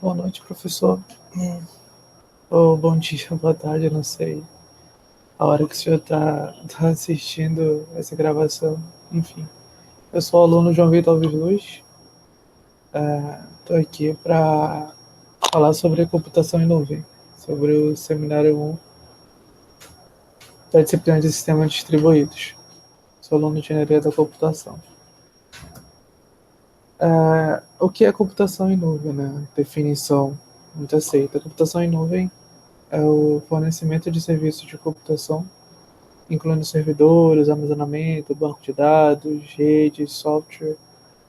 Boa noite, professor. Ou bom dia, boa tarde, eu não sei a hora que o senhor está assistindo essa gravação. Enfim, eu sou o aluno João Vitor Alves Luz. Estou aqui para falar sobre computação em nuvem, sobre o seminário 1 da disciplina de sistemas distribuídos. Sou aluno de engenharia da computação. O que é computação em nuvem, né? Definição muito aceita. Computação em nuvem é o fornecimento de serviços de computação, incluindo servidores, armazenamento, banco de dados, redes, software,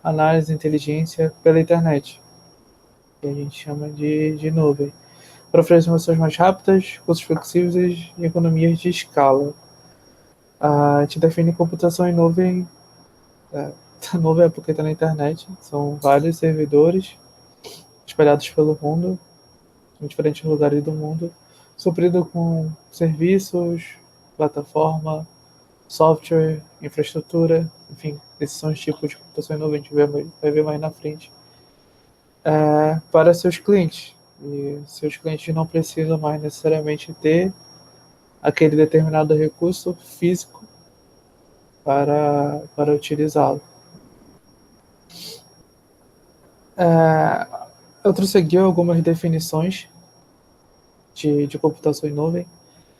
análise de inteligência pela internet, que a gente chama de nuvem, para oferecer informações mais rápidas, custos flexíveis e economias de escala. A gente define computação em nuvem, nuvem é porque está na internet, são vários servidores espalhados pelo mundo, em diferentes lugares do mundo, suprido com serviços, plataforma, software, infraestrutura, enfim, esses são os tipos de computação em nuvem, a gente vai ver mais na frente, para seus clientes. E seus clientes não precisam mais necessariamente ter aquele determinado recurso físico para utilizá-lo. Eu trouxe aqui algumas definições de computação em nuvem.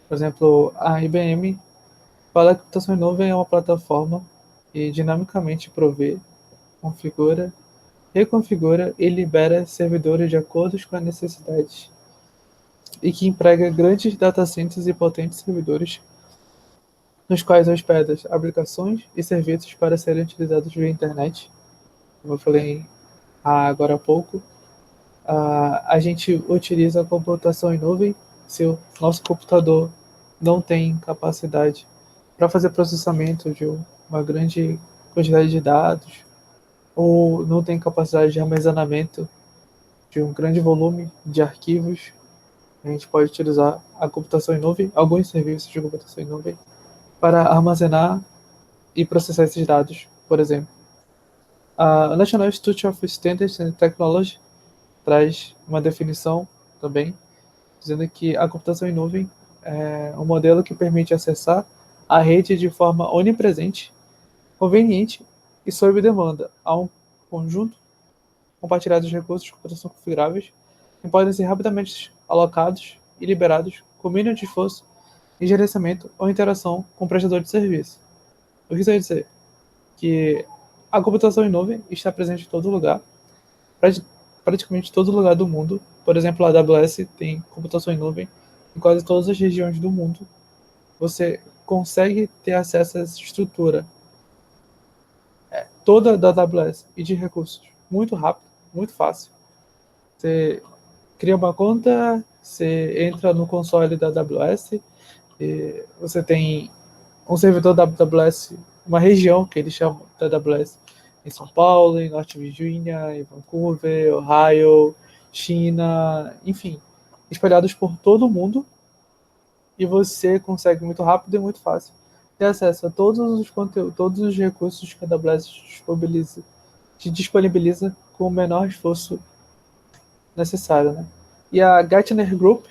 Por exemplo, a IBM fala que a computação em nuvem é uma plataforma que dinamicamente provê, configura, reconfigura e libera servidores de acordo com as necessidades e que emprega grandes datacenters e potentes servidores nos quais hospeda aplicações e serviços para serem utilizados via internet. Como eu falei agora há pouco, a gente utiliza a computação em nuvem se o nosso computador não tem capacidade para fazer processamento de uma grande quantidade de dados ou não tem capacidade de armazenamento de um grande volume de arquivos. A gente pode utilizar a computação em nuvem, alguns serviços de computação em nuvem, para armazenar e processar esses dados, por exemplo. A National Institute of Standards and Technology traz uma definição também, dizendo que a computação em nuvem é um modelo que permite acessar a rede de forma onipresente, conveniente e sob demanda a um conjunto compartilhado de recursos de computação configuráveis que podem ser rapidamente alocados e liberados com mínimo de esforço e gerenciamento ou interação com o prestador de serviço. O que isso quer dizer? Que a computação em nuvem está presente em todo lugar, praticamente todo lugar do mundo. Por exemplo, a AWS tem computação em nuvem em quase todas as regiões do mundo. Você consegue ter acesso a essa estrutura toda da AWS e de recursos muito rápido, muito fácil. Você cria uma conta, você entra no console da AWS, e você tem um servidor da AWS, uma região que eles chamam da AWS, em São Paulo, em Norte Virginia, em Vancouver, Ohio, China, enfim, espalhados por todo o mundo, e você consegue muito rápido e muito fácil ter acesso a todos os conteúdos, todos os recursos que a AWS disponibiliza com o menor esforço necessário, né? E a Gartner Group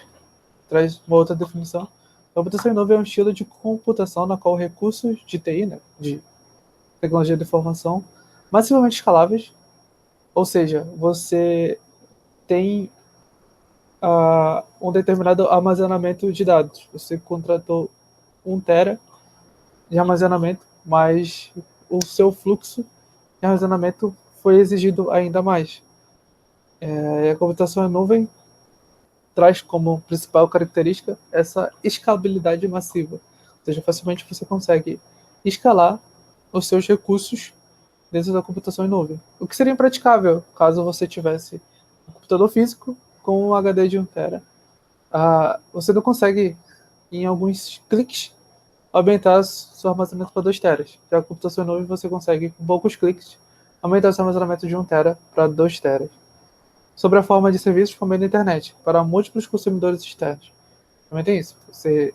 traz uma outra definição. A computação em nuvem é um estilo de computação na qual recursos de TI, né, de tecnologia de informação, massivamente escaláveis, ou seja, você tem um determinado armazenamento de dados. Você contratou 1 tera de armazenamento, mas o seu fluxo de armazenamento foi exigido ainda mais. A computação em nuvem traz como principal característica essa escalabilidade massiva. Ou seja, facilmente você consegue escalar os seus recursos dentro da computação em nuvem. O que seria impraticável caso você tivesse um computador físico com um HD de 1 tera. Você não consegue, em alguns cliques, aumentar seu armazenamento para 2 teras. Já a computação em nuvem você consegue, com poucos cliques, aumentar seu armazenamento de 1 tera para 2 teras. Sobre a forma de serviços por meio da internet, para múltiplos consumidores externos. Também tem isso. Você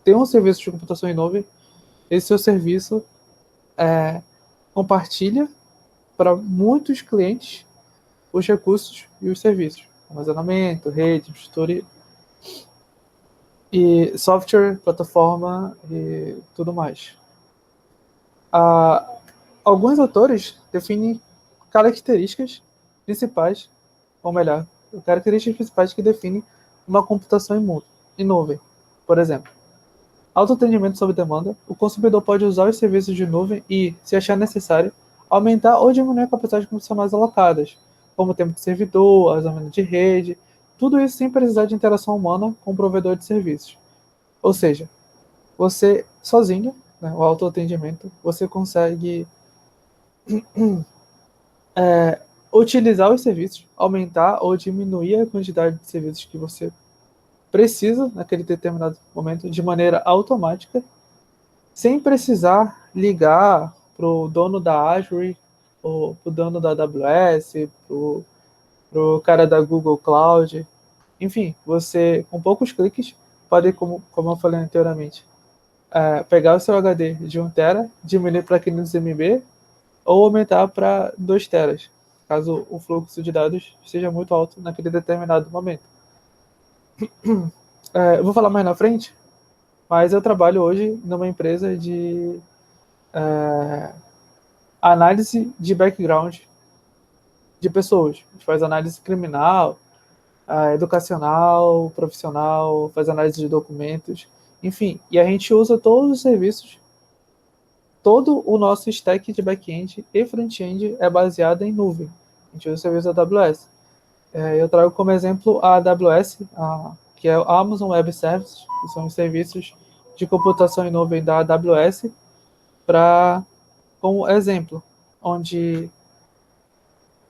tem um serviço de computação em nuvem, esse seu serviço compartilha para muitos clientes os recursos e os serviços. armazenamento, rede, infraestrutura e software, plataforma e tudo mais. Alguns autores definem características principais, ou melhor, características principais que definem uma computação em nuvem. Por exemplo, autoatendimento sob demanda. O consumidor pode usar os serviços de nuvem e, se achar necessário, aumentar ou diminuir a capacidade computacionais alocadas, como o tempo de servidor, armazenamento de rede, tudo isso sem precisar de interação humana com o provedor de serviços. Ou seja, você sozinho, né, o autoatendimento, você consegue utilizar os serviços, aumentar ou diminuir a quantidade de serviços que você precisa naquele determinado momento de maneira automática, sem precisar ligar para o dono da Azure, ou para o dono da AWS, para o cara da Google Cloud. Enfim, você, com poucos cliques, pode, como eu falei anteriormente, pegar o seu HD de 1 tera, diminuir para 500 MB, ou aumentar para 2 teras, caso o fluxo de dados seja muito alto naquele determinado momento. Eu vou falar mais na frente, mas eu trabalho hoje numa empresa de análise de background de pessoas. A gente faz análise criminal, educacional, profissional, faz análise de documentos, enfim. E a gente usa todos os serviços, todo o nosso stack de back-end e front-end é baseado em nuvem. A gente usa o serviço da AWS. Eu trago como exemplo a AWS, que é o Amazon Web Services, que são os serviços de computação em nuvem da AWS, como exemplo, onde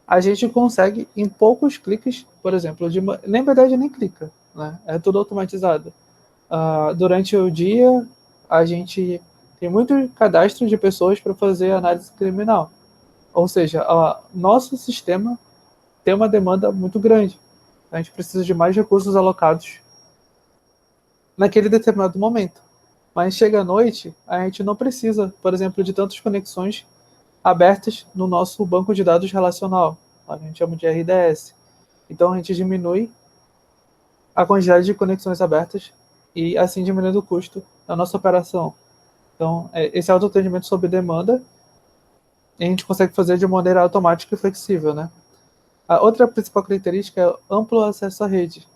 a gente consegue, em poucos cliques, por exemplo, na verdade nem clica, né? É tudo automatizado. Durante o dia, a gente tem muito cadastro de pessoas para fazer análise criminal. Ou seja, nosso sistema tem uma demanda muito grande. A gente precisa de mais recursos alocados naquele determinado momento. Mas chega à noite, a gente não precisa, por exemplo, de tantas conexões abertas no nosso banco de dados relacional. A gente chama de RDS. Então a gente diminui a quantidade de conexões abertas e assim diminuindo o custo da nossa operação. Então, esse autoatendimento sob demanda a gente consegue fazer de maneira automática e flexível, né? A outra principal característica é amplo acesso à rede.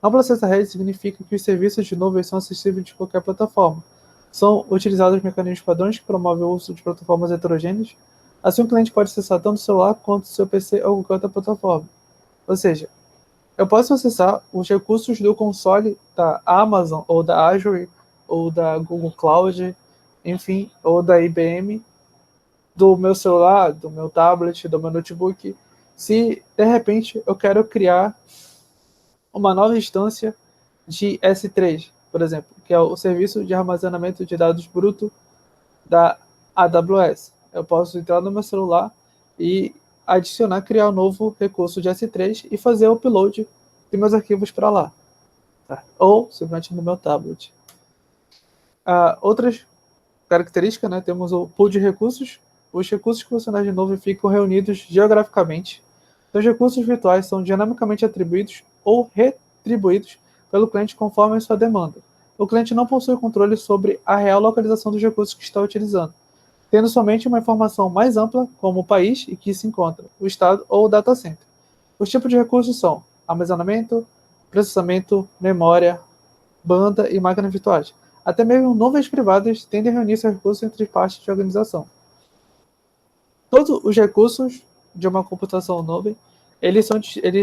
Amplo acesso à rede significa que os serviços de nuvem são acessíveis de qualquer plataforma. São utilizados mecanismos padrões que promovem o uso de plataformas heterogêneas. Assim, o cliente pode acessar tanto o celular quanto o seu PC ou qualquer outra plataforma. Ou seja, eu posso acessar os recursos do console da Amazon, ou da Azure, ou da Google Cloud, enfim, ou da IBM, do meu celular, do meu tablet, do meu notebook, se de repente eu quero criar uma nova instância de S3, por exemplo, que é o serviço de armazenamento de dados bruto da AWS. Eu posso entrar no meu celular e criar um novo recurso de S3 e fazer o upload de meus arquivos para lá. Tá? Ou simplesmente no meu tablet. Outras características, né, temos o pool de recursos. Os recursos funcionais de nuvem ficam reunidos geograficamente. Então, os recursos virtuais são dinamicamente atribuídos ou retribuídos pelo cliente conforme a sua demanda. O cliente não possui controle sobre a real localização dos recursos que está utilizando, tendo somente uma informação mais ampla, como o país em que se encontra, o estado ou o data center. Os tipos de recursos são armazenamento, processamento, memória, banda e máquinas virtuais. Até mesmo nuvens privadas tendem a reunir seus recursos entre partes de organização. Todos os recursos de uma computação nuvem, eles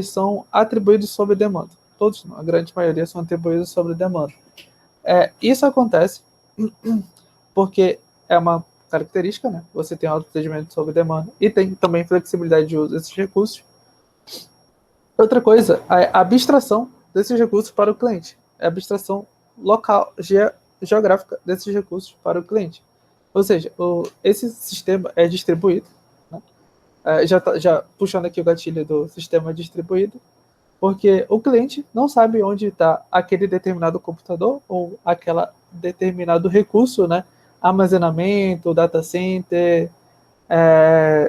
são atribuídos sob demanda. Todos, a grande maioria, são atribuídos sob demanda. Isso acontece porque é uma característica, né? Você tem autoatendimento sob demanda e tem também flexibilidade de uso desses recursos. Outra coisa é a abstração desses recursos para o cliente. É a abstração local, geográfica desses recursos para o cliente. Ou seja, esse sistema é distribuído, né? Já puxando aqui o gatilho do sistema distribuído, porque o cliente não sabe onde está aquele determinado computador ou aquele determinado recurso, né? Armazenamento, data center,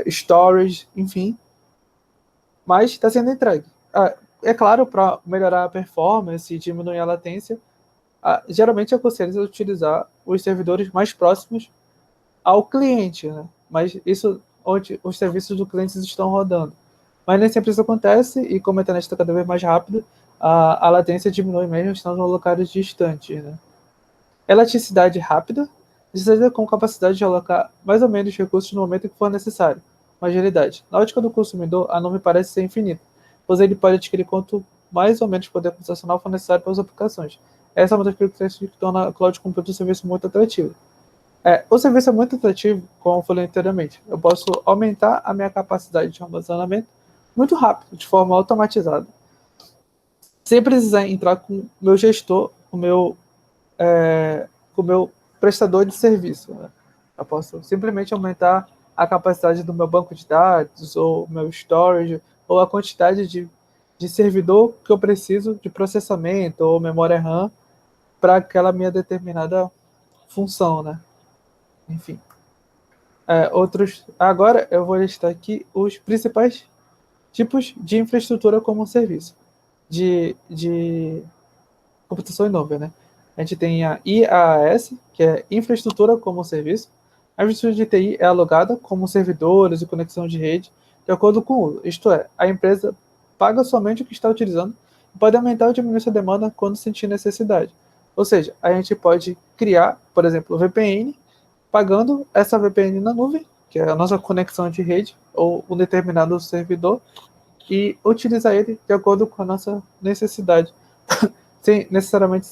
storage, enfim, mas está sendo entregue. é claro, para melhorar a performance e diminuir a latência, geralmente aconselho a utilizar os servidores mais próximos ao cliente, né? Mas isso onde os serviços do cliente estão rodando. Mas nem sempre isso acontece, e como a internet está cada vez mais rápida, a latência diminui mesmo estando em locais distantes, né? Elasticidade rápida, seja com capacidade de alocar mais ou menos recursos no momento que for necessário. Agilidade. Na ótica do consumidor, a nuvem parece ser infinita, pois ele pode adquirir quanto mais ou menos poder computacional for necessário para as aplicações. Essa é uma das características que torna a Cloud Computing um serviço muito atrativo. O serviço é muito atrativo, como eu falei anteriormente. Eu posso aumentar a minha capacidade de armazenamento muito rápido, de forma automatizada, sem precisar entrar com o meu gestor, com o meu prestador de serviço, né? Eu posso simplesmente aumentar a capacidade do meu banco de dados, ou meu storage, ou a quantidade de servidor que eu preciso de processamento, ou memória RAM, para aquela minha determinada função, né? Enfim. Agora eu vou listar aqui os principais tipos de infraestrutura como serviço de computação em nuvem, né? A gente tem a IaaS, que é infraestrutura como serviço. A infraestrutura de TI é alugada como servidores e conexão de rede, de acordo com o uso. Isto é, a empresa paga somente o que está utilizando e pode aumentar ou diminuir sua demanda quando sentir necessidade. Ou seja, a gente pode criar, por exemplo, o VPN, pagando essa VPN na nuvem, que é a nossa conexão de rede, ou um determinado servidor, e utilizar ele de acordo com a nossa necessidade, sem necessariamente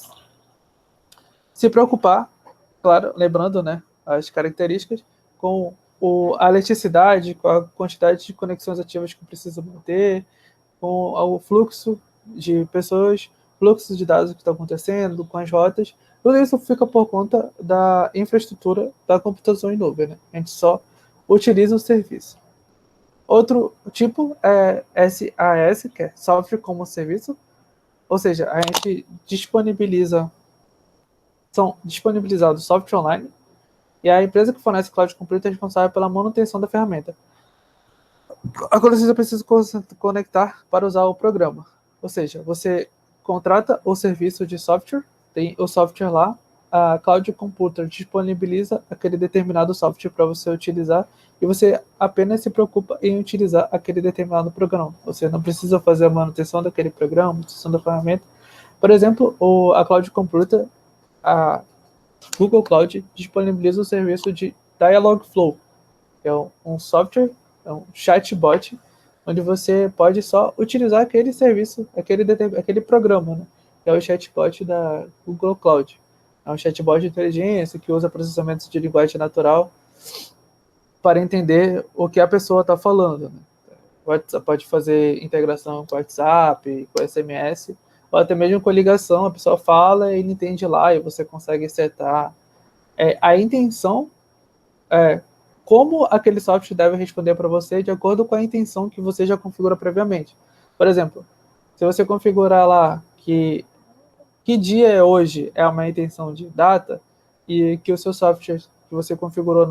se preocupar, claro, lembrando, né, as características, com a eletricidade, com a quantidade de conexões ativas que precisa manter, com o fluxo de pessoas, fluxo de dados que está acontecendo, com as rotas. Tudo isso fica por conta da infraestrutura da computação em nuvem, né? A gente só utiliza o serviço. Outro tipo é SaaS, que é Software como Serviço, ou seja, a gente são disponibilizados software online, e a empresa que fornece cloud computing é responsável pela manutenção da ferramenta. Agora você precisa conectar para usar o programa. Ou seja, você contrata o serviço de software, tem o software lá, a Cloud Computer disponibiliza aquele determinado software para você utilizar, e você apenas se preocupa em utilizar aquele determinado programa. Você não precisa fazer a manutenção daquele programa, manutenção da ferramenta. Por exemplo, a Cloud Computer, a Google Cloud disponibiliza o serviço de Dialogflow, que é um software, é um chatbot, onde você pode só utilizar aquele serviço, aquele programa, né? Que é o chatbot da Google Cloud. É um chatbot de inteligência que usa processamento de linguagem natural para entender o que a pessoa está falando, né? Pode fazer integração com WhatsApp, com SMS, ou até mesmo com ligação, a pessoa fala e ele entende lá e você consegue setar. A intenção é como aquele software deve responder para você de acordo com a intenção que você já configura previamente. Por exemplo, se você configurar lá que dia é hoje é uma intenção de data, e que o seu software que você configurou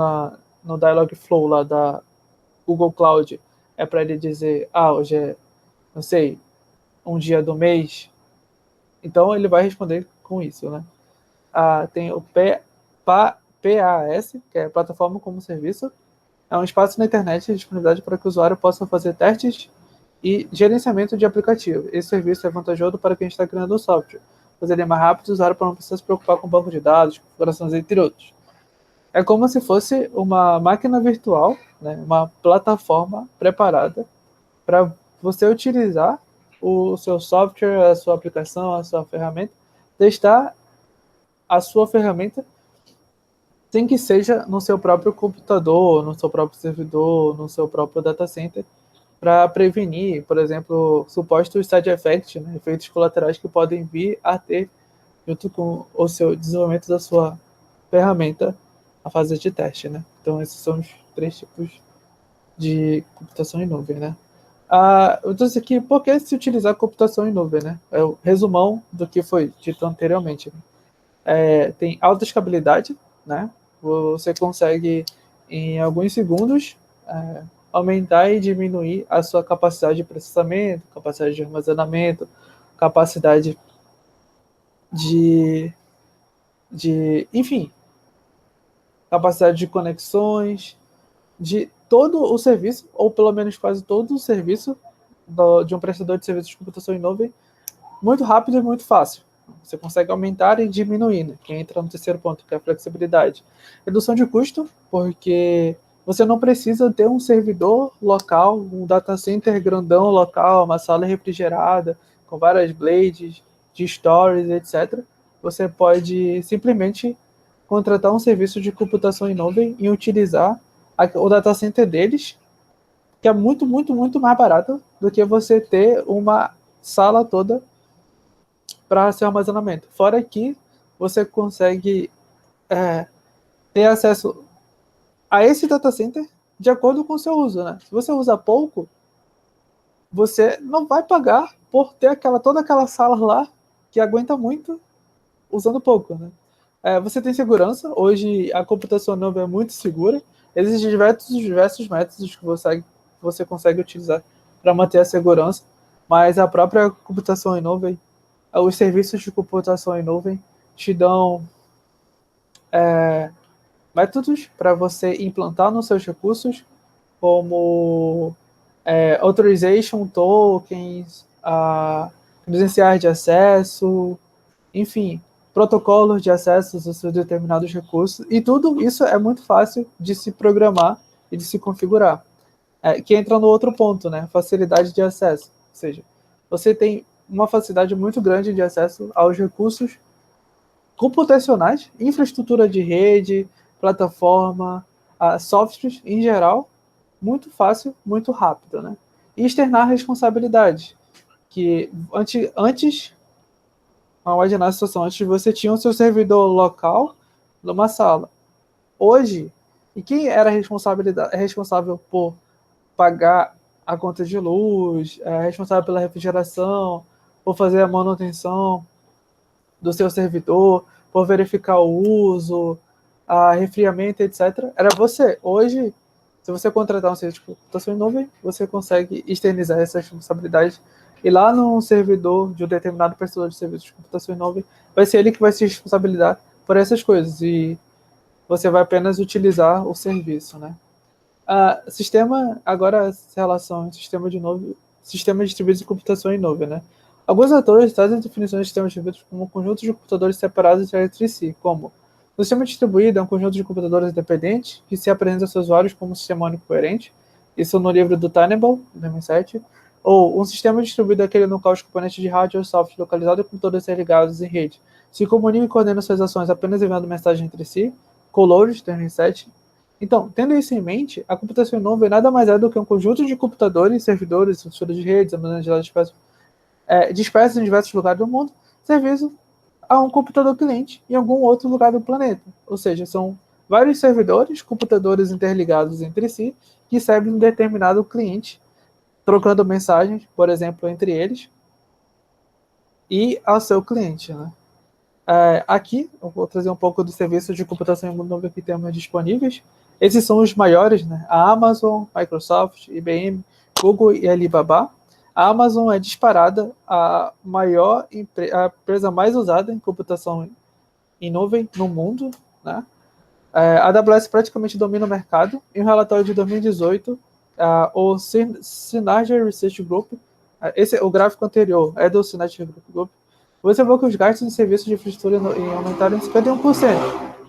no Dialogflow lá da Google Cloud é para ele dizer, hoje é, não sei, um dia do mês, então ele vai responder com isso, né? Tem o PaaS, que é Plataforma como Serviço. É um espaço na internet de disponibilidade para que o usuário possa fazer testes e gerenciamento de aplicativo. Esse serviço é vantajoso para quem está criando o software, pois ele é mais rápido e o usuário não precisa se preocupar com banco de dados, configurações, entre outros. É como se fosse uma máquina virtual, né, uma plataforma preparada para você utilizar o seu software, a sua aplicação, a sua ferramenta, testar a sua ferramenta sem que seja no seu próprio computador, no seu próprio servidor, no seu próprio data center, para prevenir, por exemplo, supostos side effects, né, efeitos colaterais que podem vir a ter junto com o seu desenvolvimento da sua ferramenta a fase de teste, né? Então esses são os 3 tipos de computação em nuvem, né? Eu trouxe aqui por que se utilizar computação em nuvem, né? É o resumão do que foi dito anteriormente. Tem alta escalabilidade, né? Você consegue em alguns segundos aumentar e diminuir a sua capacidade de processamento, capacidade de armazenamento, capacidade de enfim, capacidade de conexões, de todo o serviço, ou pelo menos quase todo o serviço de um prestador de serviços de computação em nuvem, muito rápido e muito fácil. Você consegue aumentar e diminuir, né? Que entra no terceiro ponto, que é a flexibilidade. Redução de custo, porque você não precisa ter um servidor local, um data center grandão local, uma sala refrigerada, com várias blades, de stories, etc. Você pode simplesmente contratar um serviço de computação em nuvem e utilizar o data center deles, que é muito, muito, muito mais barato do que você ter uma sala toda para seu armazenamento. Fora que você consegue ter acesso a esse data center de acordo com o seu uso, né? Se você usa pouco, você não vai pagar por ter toda aquela sala lá que aguenta muito usando pouco, né? Você tem segurança. Hoje a computação nova é muito segura. Existem diversos métodos que você consegue utilizar para manter a segurança, mas a própria computação em nuvem, os serviços de computação em nuvem te dão métodos para você implantar nos seus recursos, como authorization tokens, credenciais de acesso, enfim, protocolos de acesso aos seus determinados recursos, e tudo isso é muito fácil de se programar e de se configurar. Que entra no outro ponto, né? Facilidade de acesso. Ou seja, você tem uma facilidade muito grande de acesso aos recursos computacionais, infraestrutura de rede, plataforma, softwares em geral, muito fácil, muito rápido, né? E externar responsabilidade, que antes vamos imaginar a situação, antes você tinha o seu servidor local numa sala. Hoje, e quem era responsável por pagar a conta de luz, responsável pela refrigeração, por fazer a manutenção do seu servidor, por verificar o uso, a resfriamento, etc. Era você. Hoje, se você contratar um serviço de computação em nuvem, você consegue externizar essa responsabilidade. E lá no servidor de um determinado prestador de serviço de computação em nuvem, vai ser ele que vai se responsabilizar por essas coisas. E você vai apenas utilizar o serviço, né? Sistema, agora, relação sistema distribuído de computação em nuvem, né? Alguns autores trazem definições de sistemas distribuídos como conjuntos de computadores separados entre si, como o sistema distribuído é um conjunto de computadores independentes que se apresenta aos seus usuários como um sistema único coerente, isso no livro do Tenable, de 2007, ou um sistema distribuído é aquele no qual os componentes de hardware e software localizados e computadores interligados em rede se comunicam e coordenam suas ações apenas enviando mensagens entre si, Colores, de 2007. Então, tendo isso em mente, a computação em nuvem nada mais é do que um conjunto de computadores, servidores, estruturas de redes, armazenados dispersos em diversos lugares do mundo, serviço a um computador cliente em algum outro lugar do planeta. Ou seja, são vários servidores, computadores interligados entre si, que servem um determinado cliente, trocando mensagens, por exemplo, entre eles e ao seu cliente, né? Aqui, eu vou trazer um pouco dos serviços de computação em nuvem que temos disponíveis. Esses são os maiores, né? A Amazon, Microsoft, IBM, Google e Alibaba. A Amazon é disparada a empresa mais usada em computação em nuvem no mundo, né? A AWS praticamente domina o mercado. Em um relatório de 2018, o Synergy Research Group, o gráfico anterior é do Synergy Group, você vê que os gastos em serviços de infraestrutura aumentaram em 51%.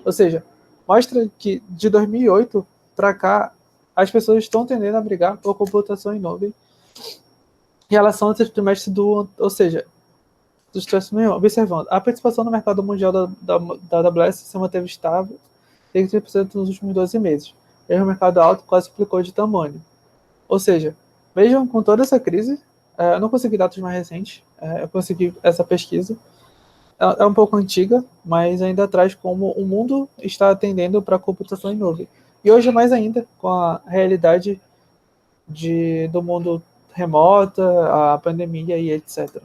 Ou seja, mostra que de 2008 para cá, as pessoas estão tendendo a brigar por computação em nuvem em relação ao trimestre ou seja, observando, a participação no mercado mundial da AWS se manteve estável em 30% nos últimos 12 meses. E o mercado alto quase triplicou de tamanho. Ou seja, vejam, com toda essa crise, eu não consegui dados mais recentes, eu consegui essa pesquisa, é um pouco antiga, mas ainda traz como o mundo está atendendo para a computação em nuvem. E hoje mais ainda, com a realidade do mundo remota, a pandemia e etc.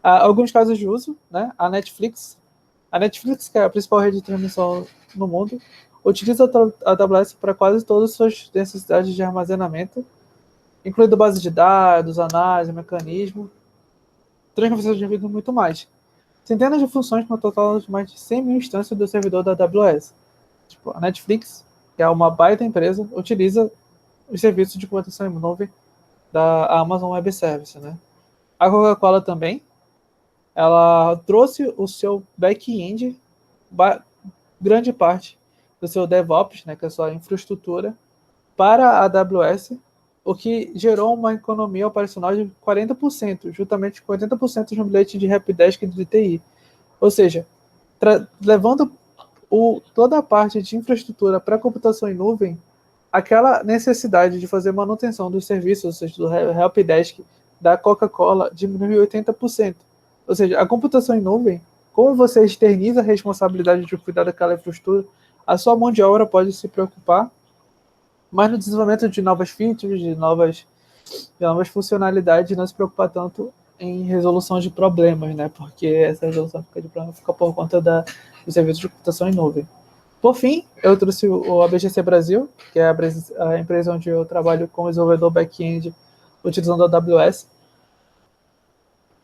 Alguns casos de uso, né? A Netflix, que é a principal rede de transmissão no mundo, utiliza a AWS para quase todas as suas necessidades de armazenamento, incluindo base de dados, análise, mecanismo, transmissão de vídeo e muito mais. Centenas de funções com um total de mais de 100 mil instâncias do servidor da AWS. Tipo, a Netflix, que é uma baita empresa, utiliza os serviços de computação em nuvem da Amazon Web Service, né? A Coca-Cola também, ela trouxe o seu back-end, grande parte do seu DevOps, né, que é a sua infraestrutura, para a AWS, o que gerou uma economia operacional de 40%, juntamente com 80% no bilhete de helpdesk de TI. Ou seja, levando toda a parte de infraestrutura para computação em nuvem, aquela necessidade de fazer manutenção dos serviços, ou seja, do helpdesk da Coca-Cola, diminuiu 80%. Ou seja, a computação em nuvem, como você externiza a responsabilidade de cuidar daquela infraestrutura, a sua mão de obra pode se preocupar mais no desenvolvimento de novas features, de novas funcionalidades, não se preocupar tanto em resolução de problemas, né? Porque essa resolução de problemas fica por conta do serviço de computação em nuvem. Por fim, eu trouxe o ABGC Brasil, que é a empresa onde eu trabalho como desenvolvedor back-end utilizando a AWS,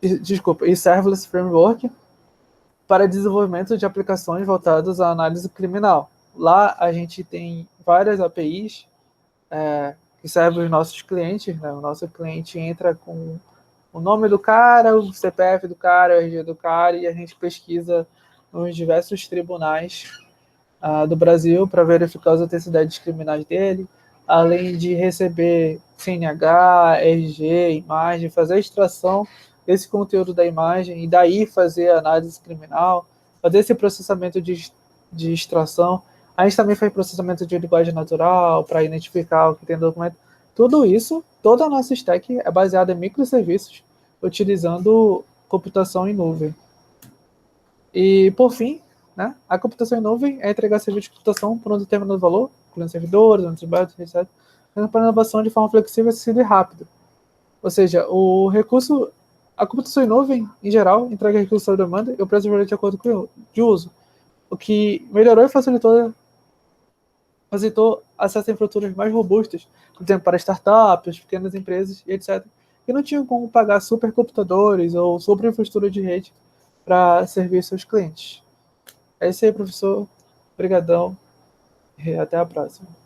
e Serverless Framework para desenvolvimento de aplicações voltadas à análise criminal. Lá a gente tem várias APIs que servem os nossos clientes, né? O nosso cliente entra com o nome do cara, o CPF do cara, o RG do cara, e a gente pesquisa nos diversos tribunais do Brasil para verificar as autenticidades criminais dele, além de receber CNH, RG, imagem, fazer a extração desse conteúdo da imagem e daí fazer a análise criminal, fazer esse processamento de extração. A gente também faz processamento de linguagem natural para identificar o que tem no documento. Tudo isso, toda a nossa stack é baseada em microserviços, utilizando computação em nuvem. E, por fim, né, a computação em nuvem é entregar serviço de computação por um determinado valor, incluindo servidores, antivirus, etc., para inovação de forma flexível, acessível e rápida. Ou seja, a computação em nuvem, em geral, entrega recursos sob demanda e o preço varia de acordo com o de uso, o que melhorou e facilitou acesso a infraestruturas mais robustas, por exemplo, para startups, pequenas empresas e etc., que não tinham como pagar supercomputadores ou super infraestrutura de rede para servir seus clientes. É isso aí, professor. Obrigadão e até a próxima.